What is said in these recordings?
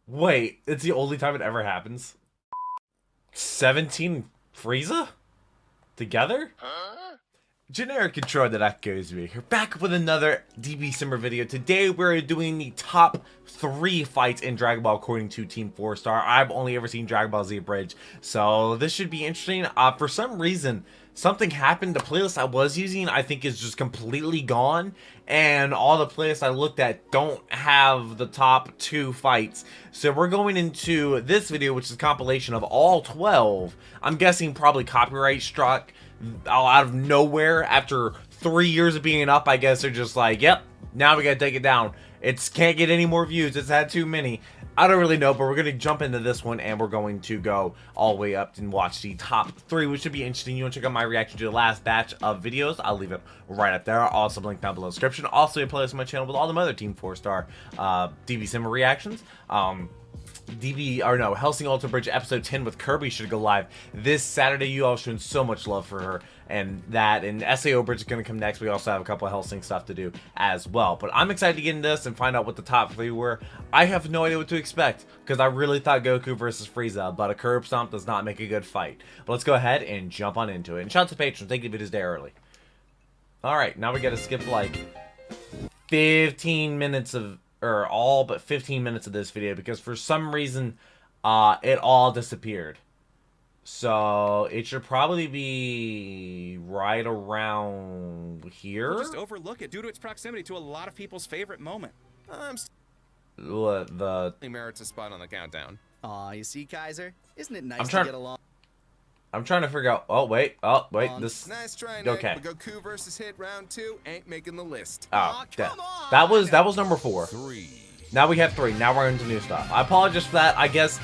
Wait, it's the only time it ever happens? 17 Frieza? Together? Generic intro to that goes me. We're back with another DBcember video. Today we're doing the top 3 fights in Dragon Ball according to Team 4 Star. I've only ever seen Dragon Ball Z Bridge, so this should be interesting. For some reason, something happened. The playlist I was using, I think, is just completely gone, and all the playlists I looked at don't have the top 2 fights. So we're going into this video, which is a compilation of all 12. I'm guessing probably copyright struck out of nowhere after 3 years of being up. I guess they're just like, yep, now we gotta take it down. It's can't get any more views. It's had too many. I don't really know, but we're gonna jump into this one and we're going to go all the way up and watch the top 3, which should be interesting. You want to check out my reaction to the last batch of videos? I'll leave it right up there. I'll also link down below in the description. Also, a playlist on my channel with all the other Team 4 Star DBcember reactions. Hellsing Ultra Bridge episode 10 with Kirby should go live this Saturday. You all showing so much love for her, and SAO Bridge is going to come next. We also have a couple of Hellsing stuff to do as well, but I'm excited to get into this and find out what the top 3 were. I have no idea what to expect because I really thought Goku versus Frieza, but a curb stomp does not make a good fight. But let's go ahead and jump on into it. And shout out to patrons, thank you for this day early. Alright, now we got to skip like 15 minutes of all but 15 minutes of this video because for some reason it all disappeared. So it should probably be right around here. We'll just overlook it due to its proximity to a lot of people's favorite moment. The merits a spot on the countdown. Aw, you see, Kaiser? Isn't it nice to get along? I'm trying to figure out. Oh wait, this. Nice try, Nick. Okay. But Goku versus Hit round 2 ain't making the list. Oh, that was number 4. 3. Now we have 3. Now we're into new stuff. I apologize for that. I guess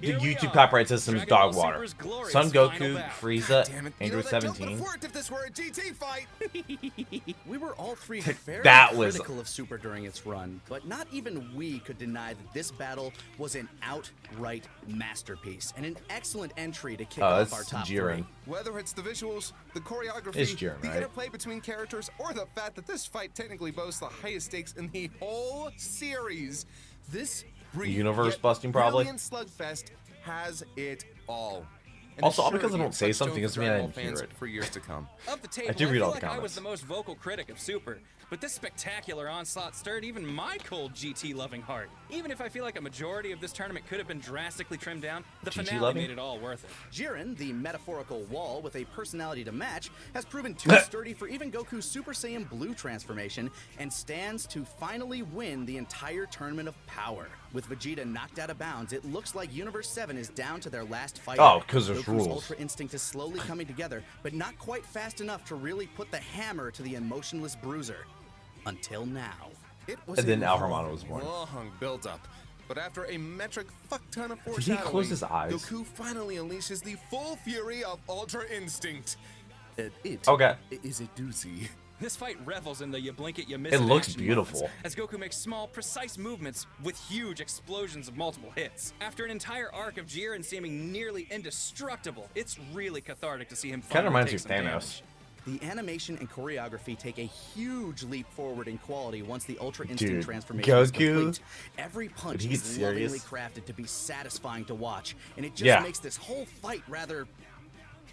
the YouTube copyright system is dog water. Son Goku, Frieza, Android 17. If this were a GT fight. We were all three very critical of Super during its run, but not even we could deny that this battle was an outright masterpiece and an excellent entry to kick off our top 3. Whether it's the visuals, the choreography, the interplay between characters, or the fact that this fight technically boasts the highest stakes in the whole series, this universe busting probably slugfest has it all. And also, all because I don't say something doesn't mean I didn't hear it. For years to come. Of the table, I do read all the comments. I was comments. the most vocal critic of Super, but this spectacular onslaught stirred even my cold GT-loving heart. Even if I feel like a majority of this tournament could have been drastically trimmed down, the finale made it all worth it. Jiren, the metaphorical wall with a personality to match, has proven too sturdy for even Goku's Super Saiyan Blue transformation and stands to finally win the entire tournament of power. With Vegeta knocked out of bounds, it looks like Universe 7 is down to their last fight. Oh, because there's Goku's rules. Ultra Instinct is slowly coming together, but not quite fast enough to really put the hammer to the emotionless bruiser. Until now. It was And then Al Hermano was born. Long build up. But after a metric fuck ton of Did foreshadowing, he close his eyes? Goku finally unleashes the full fury of Ultra Instinct. Okay. Is a doozy. This fight revels in the you blink it, you miss It it looks action beautiful. moments, as Goku makes small, precise movements with huge explosions of multiple hits. After an entire arc of Jiren seeming nearly indestructible, it's really cathartic to see him Kind of finally reminds me take of some Thanos. damage. The animation and choreography take a huge leap forward in quality once the Ultra Instinct Dude, transformation is Goku, complete. Every punch he is gets lovingly serious. crafted to be satisfying to watch, and it just makes this whole fight rather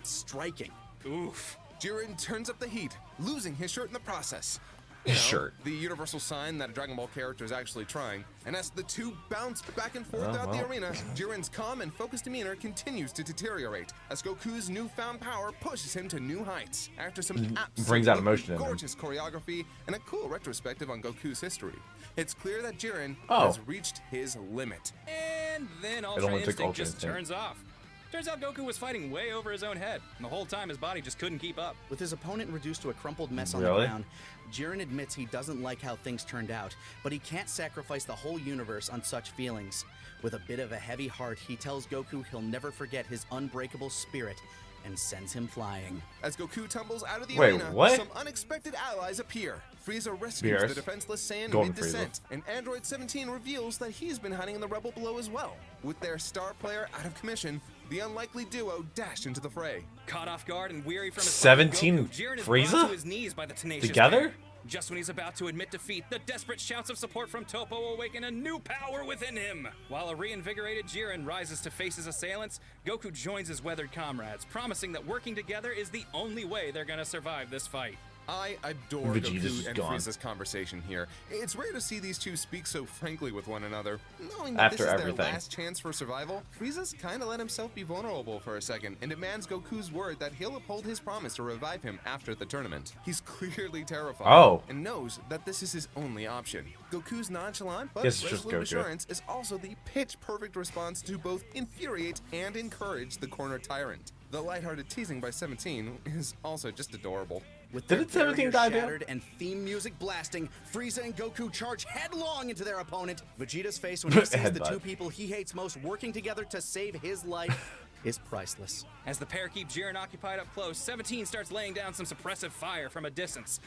striking. Oof. Jiren turns up the heat, losing his shirt in the process. His shirt. The universal sign that a Dragon Ball character is actually trying. And as the two bounce back and forth out the arena, Jiren's calm and focused demeanor continues to deteriorate as Goku's newfound power pushes him to new heights. After some brings out emotion in him. gorgeous choreography and a cool retrospective on Goku's history, it's clear that Jiren has reached his limit. And then Ultra Instinct just turns off. Turns out Goku was fighting way over his own head, and the whole time his body just couldn't keep up. With his opponent reduced to a crumpled mess on the ground, Jiren admits he doesn't like how things turned out, but he can't sacrifice the whole universe on such feelings. With a bit of a heavy heart, he tells Goku he'll never forget his unbreakable spirit and sends him flying. As Goku tumbles out of the arena, some unexpected allies appear. Frieza rescues the defenseless Saiyan mid-descent, and Android 17 reveals that he's been hiding in the rebel below as well. With their star player out of commission, the unlikely duo dash into the fray. Caught off guard and weary from his 17 Goku, Jiren is Frieza? brought to his knees by the tenacious together? pair. Just when he's about to admit defeat, the desperate shouts of support from Toppo awaken a new power within him. While a reinvigorated Jiren rises to face his assailants, Goku joins his weathered comrades, promising that working together is the only way they're gonna survive this fight. I adore Goku and Frieza's conversation here. It's rare to see these two speak so frankly with one another. Knowing that this is their last chance for survival, Frieza's kinda let himself be vulnerable for a second and demands Goku's word that he'll uphold his promise to revive him after the tournament. He's clearly terrified and knows that this is his only option. Goku's nonchalant but resolute assurance is also the pitch-perfect response to both infuriate and encourage the corner tyrant. The lighthearted teasing by 17 is also just adorable. With their barrier shattered and theme music blasting, Frieza and Goku charge headlong into their opponent. Vegeta's face when he sees the two people he hates most working together to save his life is priceless. As the pair keep Jiren occupied up close, 17 starts laying down some suppressive fire from a distance.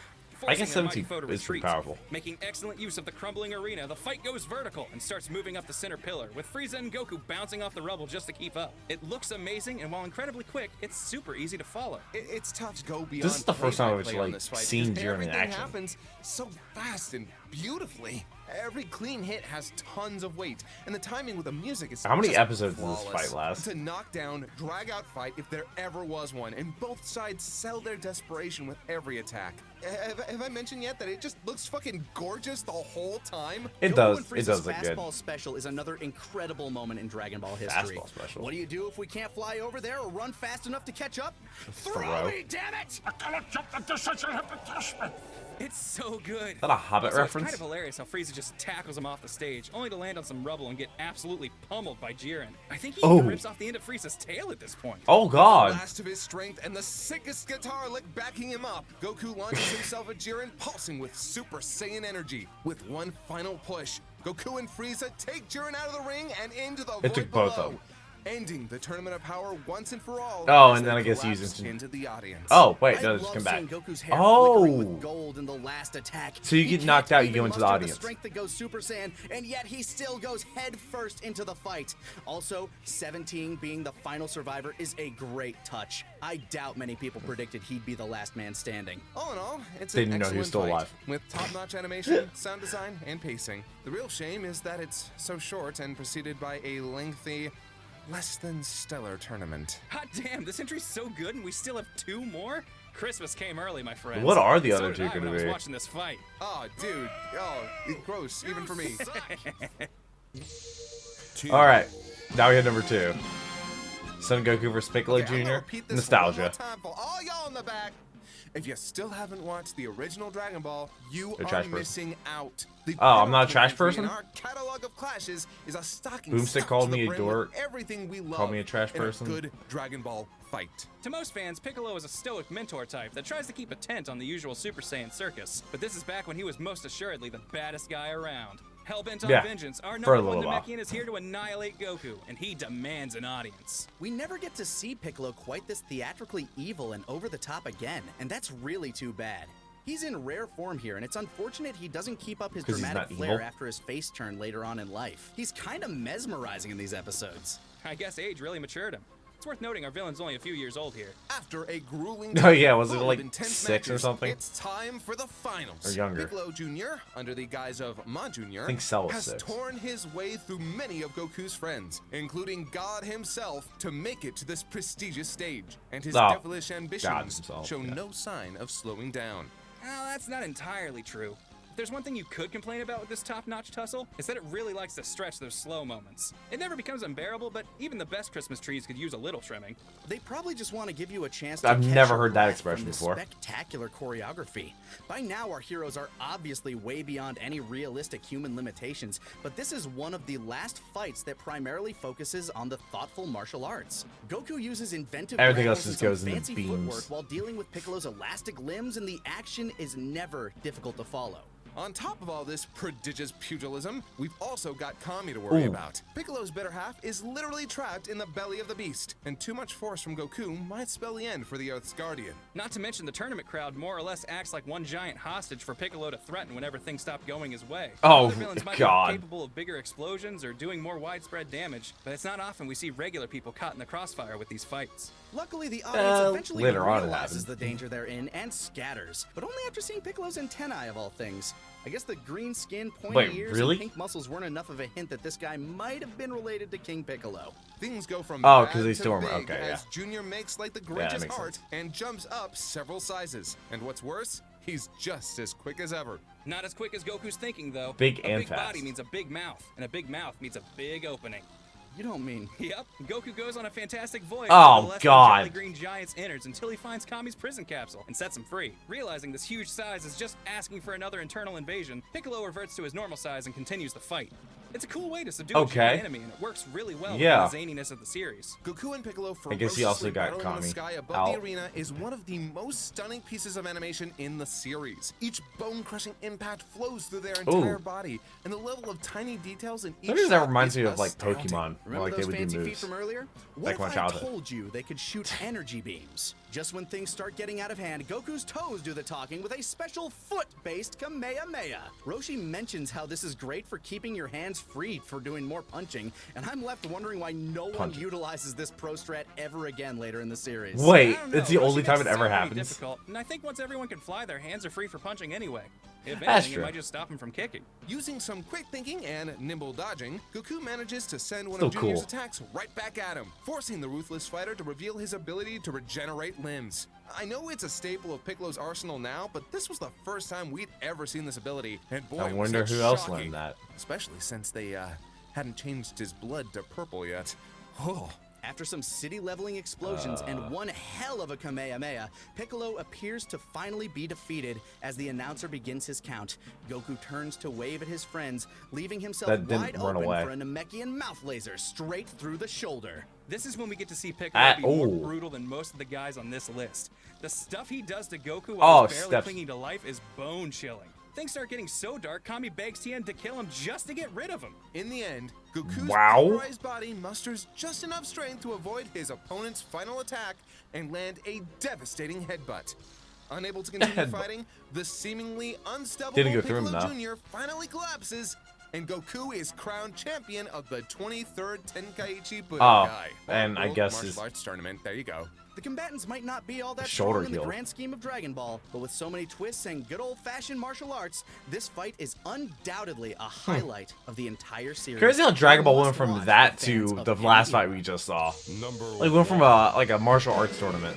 I guess 17 is pretty powerful. Making excellent use of the crumbling arena, the fight goes vertical and starts moving up the center pillar, with Frieza and Goku bouncing off the rubble just to keep up. It looks amazing, and while incredibly quick, it's super easy to follow. It's tough to go beyond. This is the first time I've like seen Jiren in action. Happens so fast and beautifully. Every clean hit has tons of weight, and the timing with the music is How many episodes does this fight last? It's a knockdown, drag-out fight if there ever was one, and both sides sell their desperation with every attack. Have I mentioned yet that it just looks fucking gorgeous the whole time? It does. It does look good. Fastball special is another incredible moment in Dragon Ball history. Fastball special. What do you do if we can't fly over there or run fast enough to catch up? Throw me, damn it! I cannot jump the distance you have to touch me. It's so good. Is that a Hobbit reference? It's kind of hilarious how Frieza just tackles him off the stage, only to land on some rubble and get absolutely pummeled by Jiren. I think he even rips off the end of Frieza's tail at this point. Oh god. The last of his strength and the sickest guitar lick backing him up, Goku launches himself at Jiren, pulsing with Super Saiyan energy. With one final push, Goku and Frieza take Jiren out of the ring and into the void below, ending the Tournament of Power once and for all. Oh, and then I guess using into the audience. Oh wait, no, just come back. With gold in the last attack. So you get knocked out, you go into the audience. The strength that goes Super Saiyan, and yet he still goes head first into the fight. Also, 17 being the final survivor is a great touch. I doubt many people predicted he'd be the last man standing. All in all, it's an excellent know he was still fight, alive. with top-notch animation, sound design, and pacing. The real shame is that it's so short and preceded by a lengthy, less than stellar tournament. Hot damn, this entry's so good and we still have 2 more? Christmas came early, my friends. What are the other two going to be? I was watching this fight. Oh, dude. Oh, gross, even for me. Alright, now we have number 2. Son Goku vs Piccolo Jr. Nostalgia. Time for all y'all in the back. If you still haven't watched the original Dragon Ball, you are missing out. I'm not a trash person? Our catalog of clashes is a stocking Boomstick called me a dork. Everything we love. Called me a trash person. In a good Dragon Ball fight. To most fans, Piccolo is a stoic mentor type that tries to keep a tent on the usual Super Saiyan circus. But this is back when he was most assuredly the baddest guy around. Hellbent on vengeance, our number one Namekian is here to annihilate Goku, and he demands an audience. We never get to see Piccolo quite this theatrically evil and over the top again, and that's really too bad. He's in rare form here, and it's unfortunate he doesn't keep up his dramatic flair after his face turn later on in life. He's kind of mesmerizing in these episodes. I guess age really matured him. It's worth noting our villain's only a few years old here. After a grueling was it like 6 matches, or something? It's time for the finals. Or younger. Piccolo Jr., under the guise of Ma Jr., I think Cell was has 6. torn his way through many of Goku's friends, including God himself, to make it to this prestigious stage. And his devilish ambitions show no sign of slowing down. Well, that's not entirely true. If there's one thing you could complain about with this top-notch tussle, it's that it really likes to stretch those slow moments. It never becomes unbearable, but even the best Christmas trees could use a little trimming. They probably just want to give you a chance to I've never heard that expression before. Spectacular choreography. By now, our heroes are obviously way beyond any realistic human limitations, but this is one of the last fights that primarily focuses on the thoughtful martial arts. Goku uses inventive else just goes in fancy the beams footwork while dealing with Piccolo's elastic limbs, and the action is never difficult to follow. On top of all this prodigious pugilism, we've also got Kami to worry about. Piccolo's better half is literally trapped in the belly of the beast, and too much force from Goku might spell the end for the Earth's guardian. Not to mention the tournament crowd more or less acts like one giant hostage for Piccolo to threaten whenever things stop going his way. Oh, Other villains might God. be capable of bigger explosions or doing more widespread damage, but it's not often we see regular people caught in the crossfire with these fights. Luckily, the audience eventually later on it realizes happens. the danger they're in and scatters, but only after seeing Piccolo's antennae of all things. I guess the green skin, pointy Wait, ears, really? and pink muscles weren't enough of a hint that this guy might have been related to King Piccolo. Things go from Oh, bad 'cause they to still big remember- okay, as yeah. Junior makes like the that Grinch's makes heart sense. and jumps up several sizes. And what's worse, he's just as quick as ever. Not as quick as Goku's thinking, though. Big a and big fast. body means a big mouth, and a big mouth means a big opening. You don't mean... Yep, Goku goes on a fantastic voyage Oh, to the less God. than jelly green giant's innards until he finds Kami's prison capsule and sets him free. Realizing this huge size is just asking for another internal invasion, Piccolo reverts to his normal size and continues the fight. It's a cool way to subdue a giant enemy, and it works really well Yeah. with the zaniness of the series. Goku and Piccolo I guess he also ferociously got battling in the Kami sky above out. the arena is one of the most stunning pieces of animation in the series. Each bone-crushing impact flows through their entire body, and the level of tiny details in each Maybe that shot reminds is me of like astounding. Pokemon, where Remember like they those would fancy do feet moves. from earlier? What Like if my I childhood. told you they could shoot energy beams? Just when things start getting out of hand, Goku's toes do the talking with a special foot-based Kamehameha. Roshi mentions how this is great for keeping your hands free for doing more punching, and I'm left wondering why no one Punching. utilizes this pro strat ever again later in the series. Wait, I don't know, it's the Roshi only time makes it ever sound pretty happens. Difficult, and I think once everyone can fly, their hands are free for punching anyway. If That's anything, true. it might just stop them from kicking. Using some quick thinking and nimble dodging, Goku manages to send one Still of Junior's cool. attacks right back at him, forcing the ruthless fighter to reveal his ability to regenerate limbs. I know it's a staple of Piccolo's arsenal now, but this was the first time we'd ever seen this ability, and boy, I was wonder it who else shocking. learned that. Especially since they hadn't changed his blood to purple yet. Oh. After some city-leveling explosions and one hell of a Kamehameha, Piccolo appears to finally be defeated as the announcer begins his count. Goku turns to wave at his friends, leaving himself That didn't wide run open away. for a Namekian mouth laser straight through the shoulder. This is when we get to see Piccolo be more oh. brutal than most of the guys on this list. The stuff he does to Goku while he's barely steps. clinging to life is bone-chilling. Things start getting so dark, Kami begs Tien to kill him just to get rid of him. In the end, Goku's Wow. pulverized body musters just enough strength to avoid his opponent's final attack and land a devastating headbutt. Unable to continue Headbutt. fighting, the seemingly unstoppable Didn't go through him, Piccolo though. Jr. finally collapses, and Goku is crowned champion of the 23rd Tenkaichi Budokai. and I World guess Martial his- Arts Tournament. There you go. The combatants might not be all that Shoulder strong in the healed. grand scheme of Dragon Ball, but with so many twists and good old-fashioned martial arts, this fight is undoubtedly a highlight of the entire series. Crazy how Dragon Ball One went must from watch that for fans to of the any last era. fight we just saw. Number Like went from a martial arts tournament.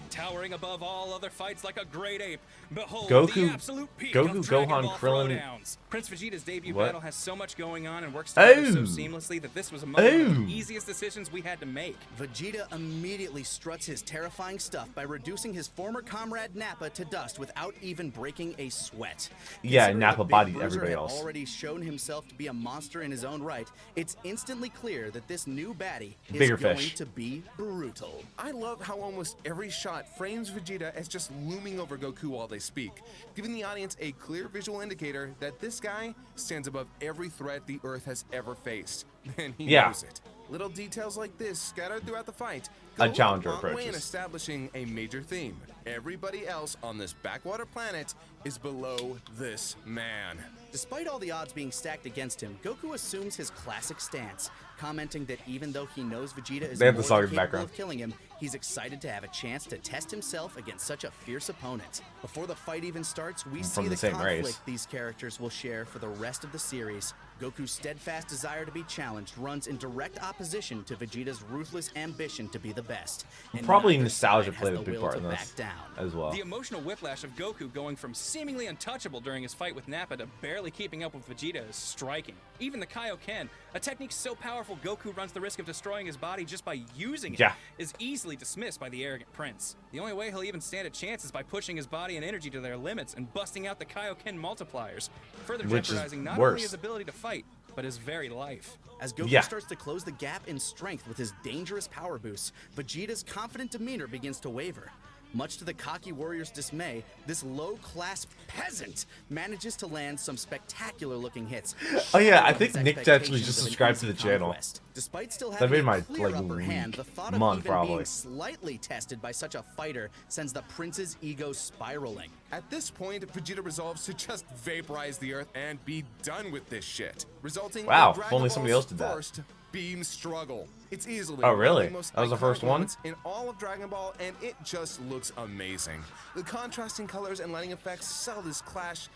Towering above all other fights like a great ape, behold Goku- the absolute peak Goku, of Dragon Gohan, Ball Krillin- throwdowns. Prince Vegeta's debut What? battle has so much going on and works together so Oh. seamlessly that this was among one of Oh. the easiest decisions we had to make. Vegeta immediately struts his terrifying stuff by reducing his former comrade Nappa to dust without even breaking a sweat. Yeah, Considering Nappa the Big bodied Bruiser everybody had else. already shown himself to be a monster in his own right, it's instantly clear that this new baddie is Bigger going fish. to be brutal. I love how almost every shot frames Vegeta as just looming over Goku while they speak, giving the audience a clear visual indicator that this guy stands above every threat the Earth has ever faced. And he Yeah. knows it. Little details like this scattered throughout the fight A go challenger a long way in approaches. establishing a major theme. Everybody else on this backwater planet is below this man. Despite all the odds being stacked against him, Goku assumes his classic stance, commenting that even though he knows Vegeta is They have the more song than in the capable background. of killing him, he's excited to have a chance to test himself against such a fierce opponent. Before the fight even starts, we see the the same conflict race. these characters will share for the rest of the series. Goku's steadfast desire to be challenged runs in direct opposition to Vegeta's ruthless ambition to be the best. And Probably neither nostalgia side has played a the big will part to in this back down. as well. The emotional whiplash of Goku going from seemingly untouchable during his fight with Nappa to barely keeping up with Vegeta is striking. Even the Kaioken, a technique so powerful Goku runs the risk of destroying his body just by using it, Yeah. is easily dismissed by the arrogant prince. The only way he'll even stand a chance is by pushing his body and energy to their limits and busting out the Kaioken multipliers, further Which is jeopardizing not worse. only his ability to fight, but his very life. As Goku Yeah. starts to close the gap in strength with his dangerous power boosts, Vegeta's confident demeanor begins to waver. Much to the cocky warrior's dismay, this low-class peasant manages to land some spectacular-looking hits. Oh yeah, I think Nick actually just subscribed to the channel. Despite still That having made a my clear like upper hand, the thought of month even probably. being slightly tested by such a fighter sends the prince's ego spiraling. At this point, Vegeta resolves to just vaporize the Earth and be done with this shit, resulting Wow, in if Dragon only somebody Ball's else did that. first beam struggle. It's easily Oh, really? one of the most That was the first iconic one? moments in all of Dragon Ball, and it just looks amazing. The contrasting colors and lighting effects sell this clash.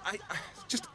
I just.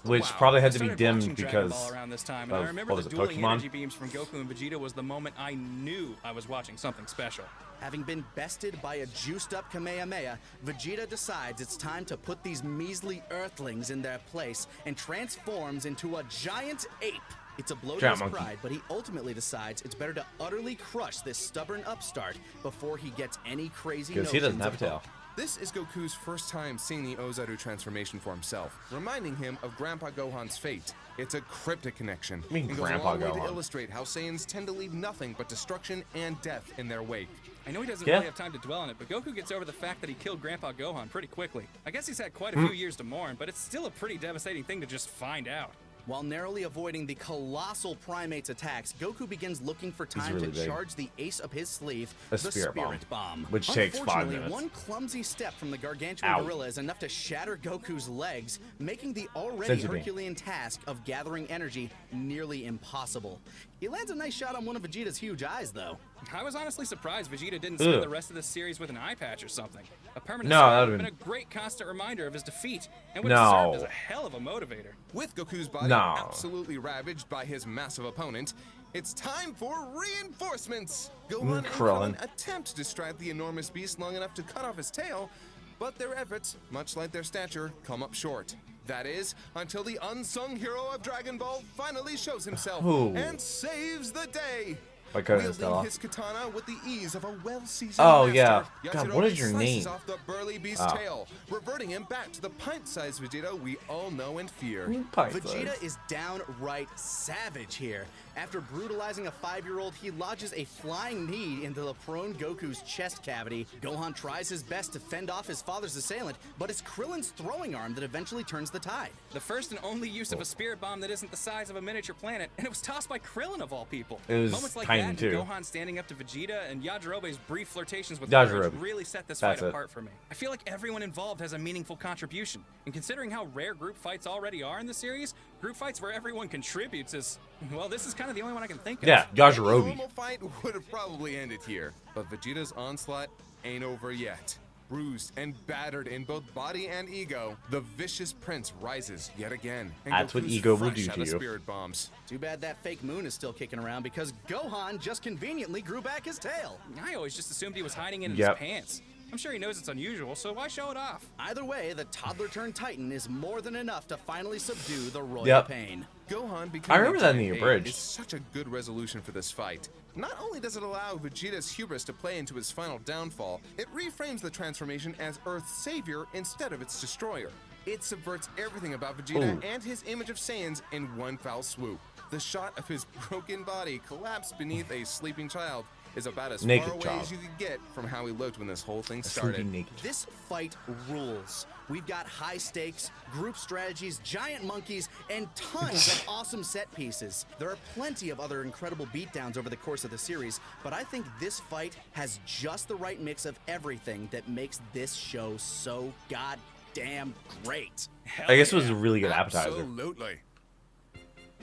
Which Wow. probably had I to be started dimmed watching Dragon because Ball around this time, and I of, remember what the was it, dueling Pokemon? energy beams from Goku and Vegeta was the moment I knew I was watching something special. Having been bested by a juiced-up Kamehameha, Vegeta decides it's time to put these measly earthlings in their place and transforms into a giant ape. It's a blow to Giant his monkey. pride, but he ultimately decides it's better to utterly crush this stubborn upstart before he gets any crazy Because he doesn't notions have a of tail. This is Goku's first time seeing the Ozaru transformation for himself, reminding him of Grandpa Gohan's fate. It's a cryptic connection. I mean, and Grandpa goes a long way Gohan. to illustrate how Saiyans tend to leave nothing but destruction and death in their wake. I know he doesn't Yeah. really have time to dwell on it, but Goku gets over the fact that he killed Grandpa Gohan pretty quickly. I guess he's had quite a few years to mourn, but it's still a pretty devastating thing to just find out. While narrowly avoiding the colossal primate's attacks, Goku begins looking for time really to big. charge the ace up his sleeve, A the Spirit Bomb. which takes 5 Unfortunately, minutes. one clumsy step from the gargantuan Ow. gorilla is enough to shatter Goku's legs, making the already Senzu bean. Herculean task of gathering energy nearly impossible. He lands a nice shot on one of Vegeta's huge eyes, though. I was honestly surprised Vegeta didn't spend Ugh. the rest of this series with an eye patch or something. A permanent No, scar that would would've have been a great constant reminder of his defeat, and would No. have served as a hell of a motivator. With Goku's body No. absolutely ravaged by his massive opponent, it's time for reinforcements! Gohan and Krillin. Krillin attempt to strike the enormous beast long enough to cut off his tail, but their efforts, much like their stature, come up short. That is, until the unsung hero of Dragon Ball finally shows himself Who? and saves the day. By cutting his Wielding tail off. his katana with the ease of a well-seasoned Oh, master, yeah. God, what Yajirobe is your slices name? off the burly beast's Oh. tail, reverting him back to the pint-sized Vegeta we all know and fear. Vegeta is downright savage here. After brutalizing a 5-year-old, he lodges a flying knee into the prone Goku's chest cavity. Gohan tries his best to fend off his father's assailant, but it's Krillin's throwing arm that eventually turns the tide. The first and only use of a spirit bomb that isn't the size of a miniature planet, and it was tossed by Krillin of all people. It was Moments like tiny, that, and too. Gohan standing up to Vegeta, and Yajirobe's brief flirtations with Yajirobe. courage really set this That's fight it. apart for me. I feel like everyone involved has a meaningful contribution, and considering how rare group fights already are in the series, group fights where everyone contributes is, well, this is kind of the only one I can think of. Yeah, Any Yajirobe. normal fight would have probably ended here, but Vegeta's onslaught ain't over yet. Bruised and battered in both body and ego, the vicious prince rises yet again. And That's what Goku's ego will fresh do out to of you. Spirit bombs. Too bad that fake moon is still kicking around because Gohan just conveniently grew back his tail. I always just assumed he was hiding it in Yep. his pants. I'm sure he knows it's unusual, so why show it off? Either way, the toddler-turned-titan is more than enough to finally subdue the royal Yep. pain. Gohan becoming I remember that in the Giant abridged. is such a good resolution for this fight. Not only does it allow Vegeta's hubris to play into his final downfall, it reframes the transformation as Earth's savior instead of its destroyer. It subverts everything about Vegeta Ooh. and his image of Saiyans in one foul swoop. The shot of his broken body collapsed beneath a sleeping child is about as Naked far away child. as you could get from how he looked when this whole thing Sleeping started. naked. This fight rules. We've got high stakes, group strategies, giant monkeys, and tons of awesome set pieces. There are plenty of other incredible beatdowns over the course of the series, but I think this fight has just the right mix of everything that makes this show so goddamn great. I guess it was a really good appetizer. Absolutely.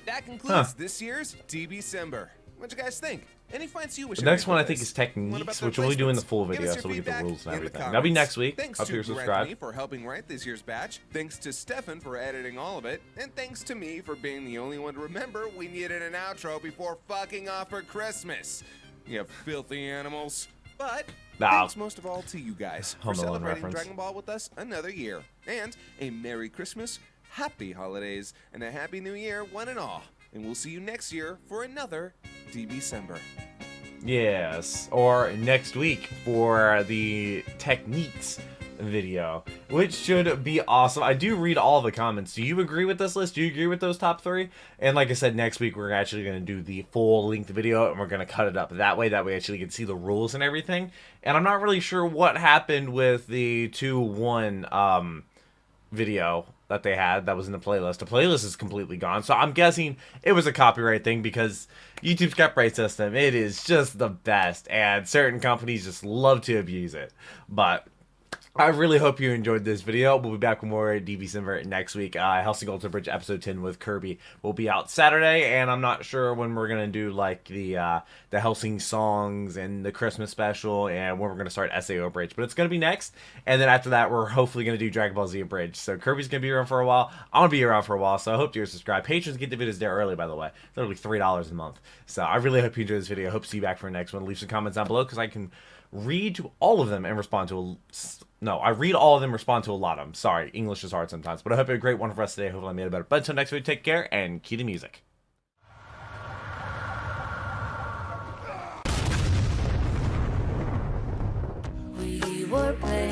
That concludes this year's DBcember. What'd you guys think? Any fights you wish? The next I one I made think this? is What techniques, about their which we'll be doing the placements? full Give video, us your so we get the feedback rules and in the everything. comments. That'll be next week. Thanks Hope to you're Grant subscribed. Me for helping write this year's batch. Thanks to Stefan for editing all of it, and thanks to me for being the only one to remember we needed an outro before fucking off for Christmas. You filthy animals. But Nah. thanks most of all to you guys for Home Alone celebrating reference. Dragon Ball with us another year. And a Merry Christmas, Happy Holidays, and a Happy New Year, one and all. And we'll see you next year for another DBcember. Yes, or next week for the techniques video, which should be awesome. I do read all the comments. Do you agree with this list? Do you agree with those top 3? And like I said, next week we're actually going to do the full length video, and we're going to cut it up that way actually can see the rules and everything. And I'm not really sure what happened with the 2-1 video that they had that was in the playlist. The playlist is completely gone, so I'm guessing it was a copyright thing, because YouTube's copyright system, it is just the best, and certain companies just love to abuse it. But I really hope you enjoyed this video. We'll be back with more DBcember next week. Hellsing Ultra Bridge episode 10 with Kirby will be out Saturday, and I'm not sure when we're gonna do like the Hellsing songs and the Christmas special, and when we're gonna start SAO Bridge. But it's gonna be next, and then after that, we're hopefully gonna do Dragon Ball Z Bridge. So Kirby's gonna be around for a while. I'm gonna be around for a while, so I hope you're subscribed. Patrons get the videos there early, by the way. They're only $3 a month. So I really hope you enjoyed this video. I hope to see you back for the next one. Leave some comments down below, because I can read to all of them and respond to I read all of them, respond to a lot of them. Sorry, English is hard sometimes. But I hope you have a great one for us today. Hopefully I made it better. But until next video, take care and cue the music. We were playing